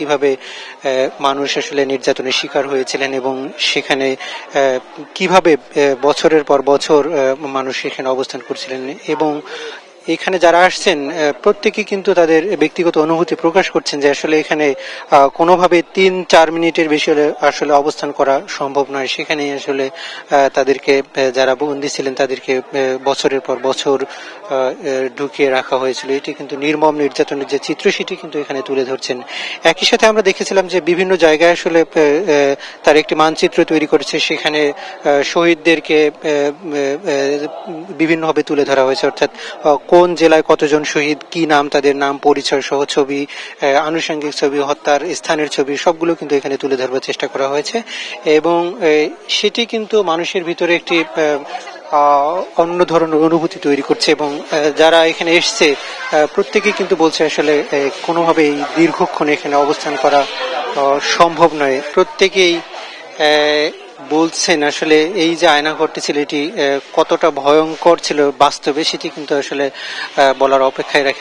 কিভাবে মানুষ আসলে নির্যাতনের শিকার হয়েছিলেন এবং সেখানে কিভাবে বছরের পর বছর মানুষ সেখানে অবস্থান করছিলেন এবং এখানে যারা আসছেন প্রত্যেকেই কিন্তু তাদের ব্যক্তিগত অনুভূতি প্রকাশ করছেন যে আসলে এখানে কোনোভাবে 3-4 মিনিটের বেশি আসলে অবস্থান করা সম্ভব নয়। সেখানে আসলে তাদেরকে যারা বন্দী ছিলেন তাদেরকে বছরের পর বছর ঢুকিয়ে রাখা হয়েছিল। এটি কিন্তু নির্মম নির্যাতনের যে চিত্র সেটি কিন্তু এখানে তুলে ধরছেন। একই সাথে আমরা দেখেছিলাম যে বিভিন্ন জায়গায় আসলে তার একটি মানচিত্র তৈরি করেছে, সেখানে শহীদদেরকে বিভিন্নভাবে তুলে ধরা হয়েছে, অর্থাৎ কোন জেলায় কতজন শহীদ, কি নাম, তাদের নাম পরিচয় সহ ছবি, আনুষঙ্গিক ছবি, হত্যার স্থানের ছবি সবগুলো কিন্তু এখানে তুলে ধরবার চেষ্টা করা হয়েছে এবং সেটি কিন্তু মানুষের ভিতরে একটি অন্য ধরনের অনুভূতি তৈরি করছে এবং যারা এখানে এসছে প্রত্যেকেই কিন্তু বলছে আসলে কোনোভাবে এই দীর্ঘক্ষণ এখানে অবস্থান করা সম্ভব নয়। প্রত্যেকেই বলছেন আসলে এই যে আয়নাঘরটি ছিল এটি কতটা ভয়ঙ্কর ছিল বাস্তবে সেটি কিন্তু আসলে বলার অপেক্ষায় রাখেন।